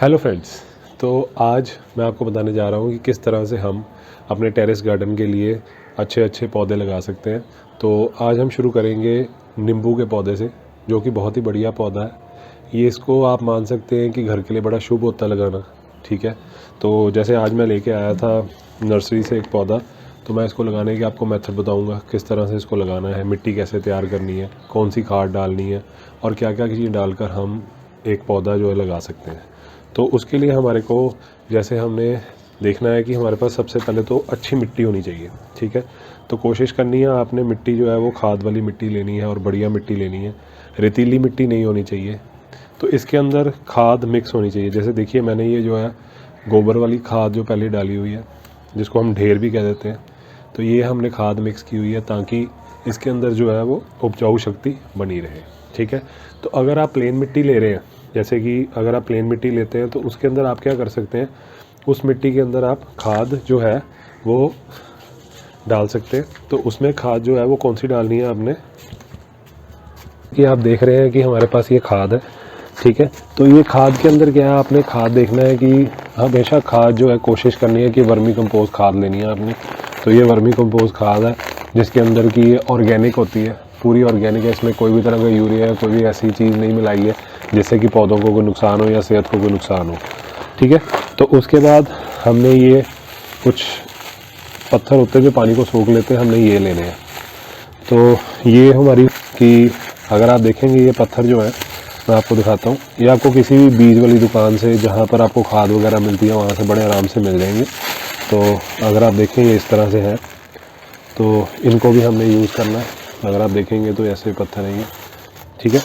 Hello friends. तो आज मैं आपको बताने जा रहा हूँ कि किस तरह से हम अपने टेरेस गार्डन के लिए अच्छे अच्छे पौधे लगा सकते हैं। तो आज हम शुरू करेंगे नींबू के पौधे से, जो कि बहुत ही बढ़िया पौधा है। ये इसको आप मान सकते हैं कि घर के लिए बड़ा शुभ होता है लगाना, ठीक है। तो जैसे आज मैं लेके आया था नर्सरी से एक पौधा, तो मैं इसको लगाने की आपको मेथड बताऊंगा, किस तरह से इसको लगाना है, मिट्टी कैसे तैयार करनी है, कौन सी खाद डालनी है और क्या क्या चीज़ डालकर हम एक पौधा जो है लगा सकते हैं। तो उसके लिए हमारे को जैसे हमने देखना है कि हमारे पास सबसे पहले तो अच्छी मिट्टी होनी चाहिए, ठीक है। तो कोशिश करनी है आपने मिट्टी जो है वो खाद वाली मिट्टी लेनी है और बढ़िया मिट्टी लेनी है, रेतीली मिट्टी नहीं होनी चाहिए। तो इसके अंदर खाद मिक्स होनी चाहिए। जैसे देखिए मैंने ये जो है गोबर वाली खाद जो पहले डाली हुई है, जिसको हम ढेर भी कह देते हैं, तो ये हमने खाद मिक्स की हुई है ताकि इसके अंदर जो है वो उपजाऊ शक्ति बनी रहे, ठीक है। तो अगर आप प्लेन मिट्टी ले रहे हैं, जैसे कि अगर आप प्लेन मिट्टी लेते हैं तो उसके अंदर आप क्या कर सकते हैं, उस मिट्टी के अंदर आप खाद जो है वो डाल सकते हैं। तो उसमें खाद जो है वो कौन सी डालनी है आपने, कि आप देख रहे हैं कि हमारे पास ये खाद है, ठीक है। तो ये खाद के अंदर क्या है, आपने खाद देखना है कि हमेशा खाद जो है कोशिश करनी है कि वर्मी कंपोस्ट खाद लेनी है आपने। तो ये वर्मी कंपोस्ट खाद है जिसके अंदर की ये ऑर्गेनिक होती है, पूरी ऑर्गेनिक है। इसमें कोई भी तरह का यूरिया या कोई भी ऐसी चीज़ नहीं मिलाई है जिससे कि पौधों को कोई नुकसान हो या सेहत को कोई नुकसान हो, ठीक है। तो उसके बाद हमने ये कुछ पत्थर होते हैं जो पानी को सोख लेते हैं, हमने ये लेने हैं। तो ये हमारी कि अगर आप देखेंगे ये पत्थर जो है, मैं आपको दिखाता हूँ, ये आपको किसी भी बीज वाली दुकान से जहाँ पर आपको खाद वगैरह मिलती है वहाँ से बड़े आराम से मिल जाएंगे। तो अगर आप देखेंगे इस तरह से है, तो इनको भी हमने यूज़ करना है। अगर आप देखेंगे तो ऐसे पत्थर हैं ये, ठीक है।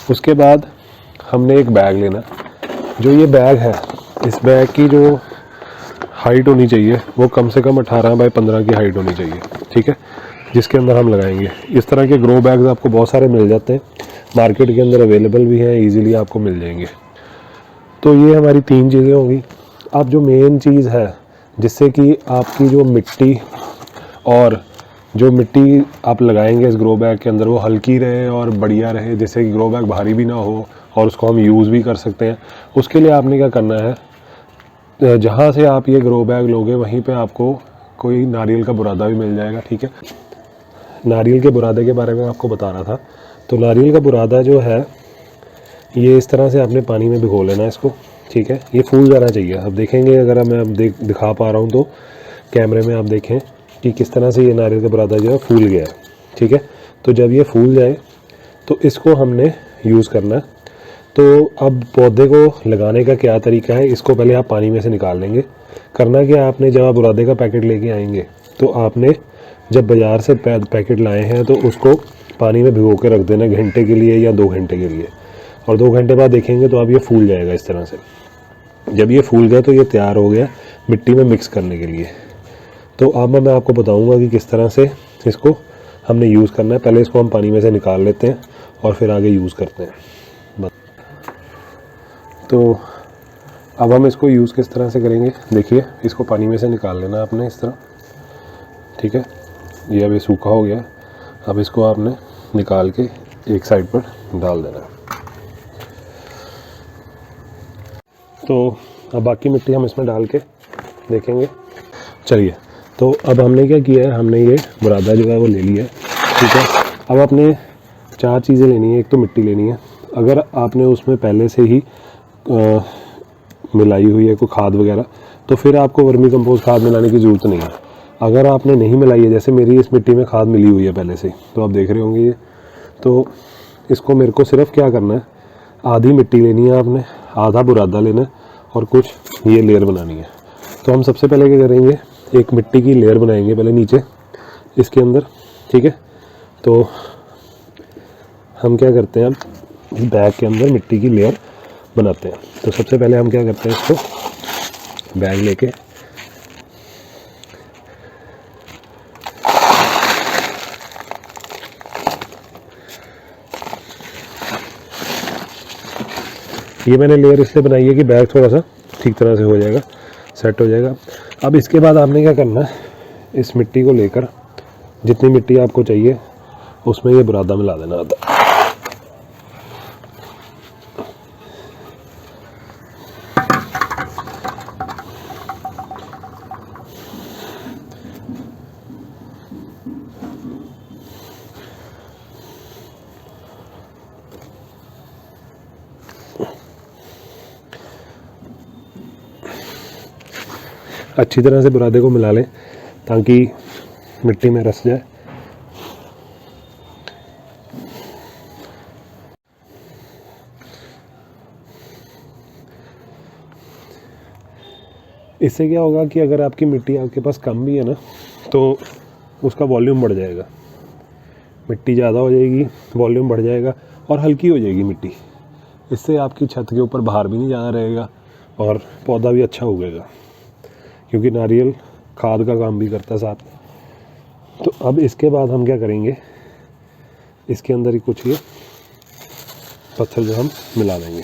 उसके बाद हमने एक बैग लेना। जो ये बैग है, इस बैग की जो हाइट होनी चाहिए वो कम से कम 18 बाई 15 की हाइट होनी चाहिए, ठीक है, जिसके अंदर हम लगाएंगे। इस तरह के ग्रो बैग्स आपको बहुत सारे मिल जाते हैं, मार्केट के अंदर अवेलेबल भी हैं, इजीली आपको मिल जाएंगे। तो ये हमारी 3 चीज़ें होंगी। अब जो मेन चीज़ है जिससे कि आपकी जो मिट्टी और जो मिट्टी आप लगाएंगे इस ग्रो बैग के अंदर वो हल्की रहे और बढ़िया रहे, जिससे कि ग्रो बैग भारी भी ना हो और उसको हम यूज़ भी कर सकते हैं। उसके लिए आपने क्या करना है, जहाँ से आप ये ग्रो बैग लोगे वहीं पे आपको कोई नारियल का बुरादा भी मिल जाएगा, ठीक है। नारियल के बुरादे के बारे में आपको बता रहा था। तो नारियल का बुरादा जो है ये इस तरह से आपने पानी में भिगो लेना है इसको, ठीक है। ये फूल जाना चाहिए। अब देखेंगे, अगर मैं अब दिखा पा रहा हूँ तो कैमरे में आप देखें कि किस तरह से ये नारियल का बुरादा जो है फूल गया है, ठीक है। तो जब ये फूल जाए तो इसको हमने यूज़ करना है। तो अब पौधे को लगाने का क्या तरीका है, इसको पहले आप पानी में से निकाल लेंगे। करना क्या, आपने जब आप बुरादे का पैकेट लेके आएंगे तो आपने जब बाज़ार से पैकेट लाए हैं तो उसको पानी में भिगो के रख देना घंटे के लिए या 2 घंटे के लिए, और 2 घंटे बाद देखेंगे तो अब ये फूल जाएगा इस तरह से। जब ये फूल गया तो ये तैयार हो गया मिट्टी में मिक्स करने के लिए। तो अब मैं आपको बताऊंगा कि किस तरह से इसको हमने यूज़ करना है। पहले इसको हम पानी में से निकाल लेते हैं और फिर आगे यूज़ करते हैं। तो अब हम इसको यूज़ किस तरह से करेंगे, देखिए इसको पानी में से निकाल लेना आपने इस तरह, ठीक है। ये अब ये सूखा हो गया। अब इसको आपने निकाल के एक साइड पर डाल देना। तो अब बाकी मिट्टी हम इसमें डाल के देखेंगे। चलिए, तो अब हमने क्या किया है, हमने ये बुरादा जो है वो ले लिया है, ठीक है। अब आपने 4 चीज़ें लेनी है। एक तो मिट्टी लेनी है। अगर आपने उसमें पहले से ही मिलाई हुई है कोई खाद वगैरह, तो फिर आपको वर्मी कंपोस्ट खाद मिलाने की ज़रूरत नहीं है। अगर आपने नहीं मिलाई है, जैसे मेरी इस मिट्टी में खाद मिली हुई है पहले से, तो आप देख रहे होंगे ये, तो इसको मेरे को सिर्फ क्या करना है, आधी मिट्टी लेनी है आपने, आधा बुरादा लेना है और कुछ ये लेयर बनानी है। तो हम सबसे पहले क्या करेंगे, एक मिट्टी की लेयर बनाएंगे पहले नीचे इसके अंदर, ठीक है। तो हम क्या करते हैं, अब बैग के अंदर मिट्टी की लेयर बनाते हैं। तो सबसे पहले हम क्या करते हैं, इसको बैग लेके ये मैंने लेयर इसलिए बनाई है कि बैग थोड़ा सा ठीक तरह से हो जाएगा, सेट हो जाएगा। अब इसके बाद आपने क्या करना है, इस मिट्टी को लेकर जितनी मिट्टी आपको चाहिए उसमें ये बुरादा मिला देना आता है। अच्छी तरह से बुरादे को मिला लें ताकि मिट्टी में रस जाए। इससे क्या होगा कि अगर आपकी मिट्टी आपके पास कम भी है ना, तो उसका वॉल्यूम बढ़ जाएगा। मिट्टी ज़्यादा हो जाएगी, वॉल्यूम बढ़ जाएगा और हल्की हो जाएगी मिट्टी। इससे आपकी छत के ऊपर भार भी नहीं ज़्यादा रहेगा और पौधा भी अच्छा उगेगा, क्योंकि नारियल खाद का काम भी करता है साथ में। तो अब इसके बाद हम क्या करेंगे, इसके अंदर ही कुछ ये पत्थर जो हम मिला देंगे।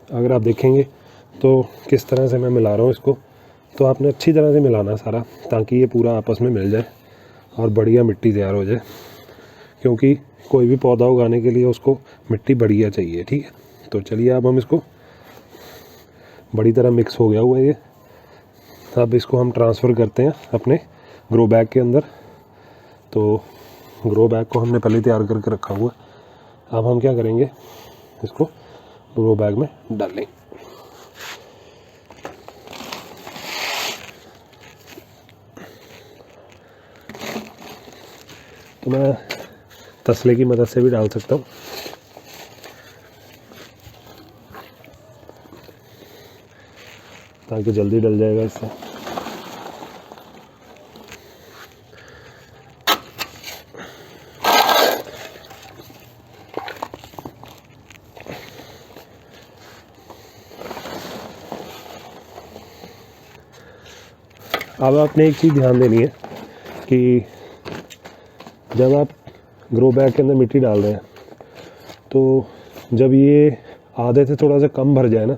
अगर आप देखेंगे तो किस तरह से मैं मिला रहा हूँ इसको, तो आपने अच्छी तरह से मिलाना सारा, ताकि ये पूरा आपस में मिल जाए और बढ़िया मिट्टी तैयार हो जाए। क्योंकि कोई भी पौधा उगाने के लिए उसको मिट्टी बढ़िया चाहिए, ठीक है। तो चलिए अब हम इसको, बड़ी तरह मिक्स हो गया हुआ ये, अब इसको हम ट्रांसफ़र करते हैं अपने ग्रो बैग के अंदर। तो ग्रो बैग को हमने पहले तैयार करके रखा हुआ है। अब हम क्या करेंगे, इसको ग्रो बैग में डालें। तो मैं तसले की मदद से भी डाल सकता हूँ, ताकि जल्दी डल जाएगा इससे। अब आपने एक चीज़ ध्यान देनी है कि जब आप ग्रो बैग के अंदर मिट्टी डाल रहे हैं, तो जब ये आधे से थोड़ा सा कम भर जाए ना,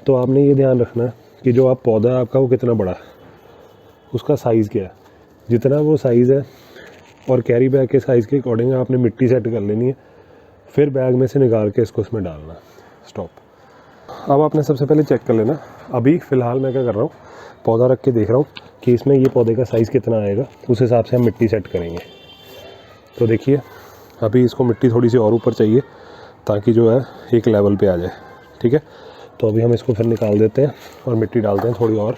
तो आपने ये ध्यान रखना कि जो आप पौधा है आपका वो कितना बड़ा है, उसका साइज़ क्या है। जितना वो साइज़ है और कैरी बैग के साइज़ के अकॉर्डिंग आपने मिट्टी सेट कर लेनी है, फिर बैग में से निकाल के इसको उसमें डालना। स्टॉप। अब आपने सबसे पहले चेक कर लेना। अभी फ़िलहाल मैं क्या कर रहा हूँ, पौधा रख के देख रहा हूँ कि इसमें ये पौधे का साइज़ कितना आएगा, उस हिसाब से हम मिट्टी सेट करेंगे। तो देखिए अभी इसको मिट्टी थोड़ी सी और ऊपर चाहिए, ताकि जो है एक लेवल पे आ जाए, ठीक है। तो अभी हम इसको फिर निकाल देते हैं और मिट्टी डालते हैं थोड़ी और।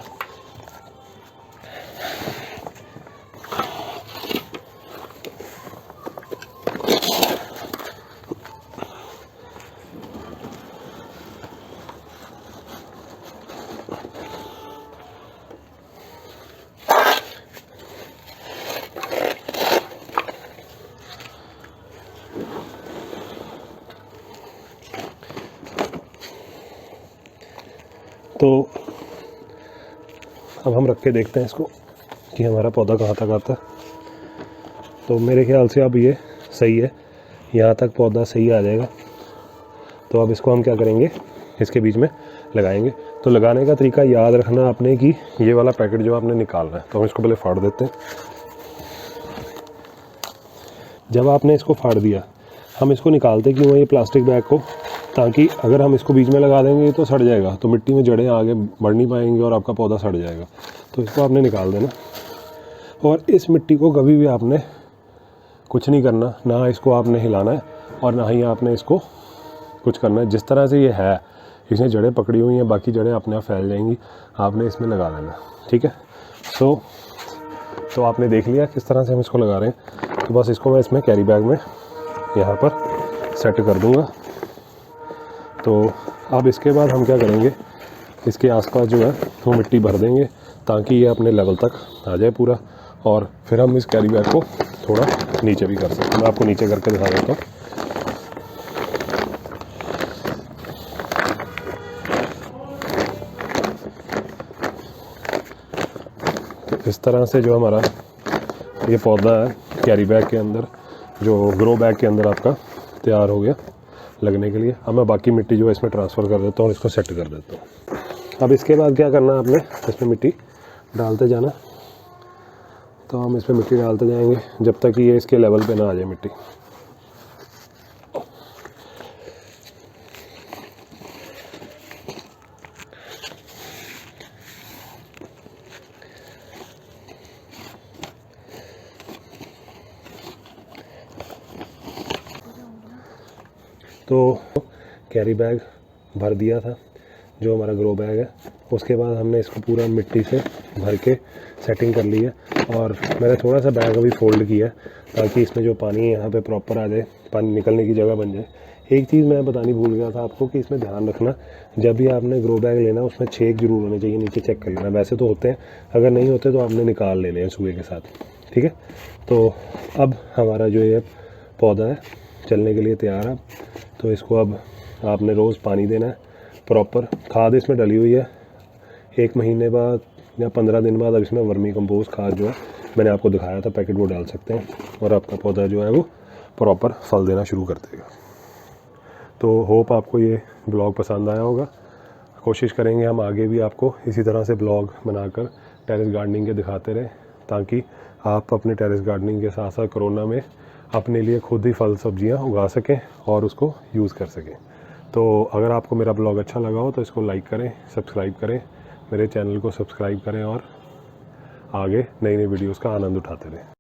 तो अब हम रख के देखते हैं इसको कि हमारा पौधा कहाँ तक आता है। तो मेरे ख्याल से अब ये सही है, यहाँ तक पौधा सही आ जाएगा। तो अब इसको हम क्या करेंगे, इसके बीच में लगाएंगे। तो लगाने का तरीका याद रखना आपने कि ये वाला पैकेट जो आपने निकालना है, तो हम इसको पहले फाड़ देते हैं। जब आपने इसको फाड़ दिया, हम इसको निकालते क्यों है ये प्लास्टिक बैग को, ताकि अगर हम इसको बीच में लगा देंगे तो सड़ जाएगा, तो मिट्टी में जड़ें आगे बढ़ नहीं पाएंगी और आपका पौधा सड़ जाएगा। तो इसको आपने निकाल देना। और इस मिट्टी को कभी भी आपने कुछ नहीं करना, ना इसको आपने हिलाना है और ना ही आपने इसको कुछ करना है। जिस तरह से ये है, इसने जड़ें पकड़ी हुई हैं, बाकी जड़ें अपने आप फैल जाएंगी, आपने इसमें लगा देना, ठीक है। तो आपने देख लिया किस तरह से हम इसको लगा रहे हैं। तो बस इसको मैं इसमें कैरी बैग में यहाँ पर सेट कर दूँगा। तो अब इसके बाद हम क्या करेंगे, इसके आसपास जो है वो मिट्टी भर देंगे, ताकि ये अपने लेवल तक आ जाए पूरा। और फिर हम इस कैरी बैग को थोड़ा नीचे भी कर सकते हैं। मैं आपको नीचे करके दिखा देता हूँ। तो इस तरह से जो हमारा ये पौधा है कैरी बैग के अंदर, जो ग्रो बैग के अंदर आपका तैयार हो गया। लगने के लिए। अब मैं बाकी मिट्टी जो है इसमें ट्रांसफ़र कर देता हूँ और इसको सेट कर देता हूँ। अब इसके बाद क्या करना है, आपने इसमें मिट्टी डालते जाना। तो हम इसमें मिट्टी डालते जाएंगे जब तक कि ये इसके लेवल पे ना आ जाए मिट्टी। तो कैरी बैग भर दिया था जो हमारा ग्रो बैग है। उसके बाद हमने इसको पूरा मिट्टी से भर के सेटिंग कर ली है और मैंने थोड़ा सा बैग अभी फोल्ड किया है ताकि इसमें जो पानी है यहाँ पे प्रॉपर आ जाए, पानी निकलने की जगह बन जाए। एक चीज़ मैं बतानी भूल गया था आपको कि इसमें ध्यान रखना, जब भी आपने ग्रो बैग लेना उसमें छेद जरूर होने चाहिए, नीचे चेक कर लेना। वैसे तो होते हैं, अगर नहीं होते तो आपने निकाल लेने हैं सुए के साथ, ठीक है। तो अब हमारा जो ये पौधा है चलने के लिए तैयार है। तो इसको अब आपने रोज़ पानी देना है प्रॉपर। खाद इसमें डली हुई है, 1 महीने बाद या 15 दिन बाद अब इसमें वर्मी कंपोस्ट खाद जो है मैंने आपको दिखाया था पैकेट, वो डाल सकते हैं और आपका पौधा जो है वो प्रॉपर फल देना शुरू कर देगा। तो होप आपको ये ब्लॉग पसंद आया होगा। कोशिश करेंगे हम आगे भी आपको इसी तरह से ब्लॉग बनाकर टेरेस गार्डनिंग के दिखाते रहें, ताकि आप अपने टेरेस गार्डनिंग के साथ साथ कोरोना में अपने लिए खुद ही फल सब्जियां उगा सकें और उसको यूज़ कर सकें। तो अगर आपको मेरा ब्लॉग अच्छा लगा हो तो इसको लाइक करें, सब्सक्राइब करें, मेरे चैनल को सब्सक्राइब करें और आगे नई नई वीडियोस का आनंद उठाते रहें।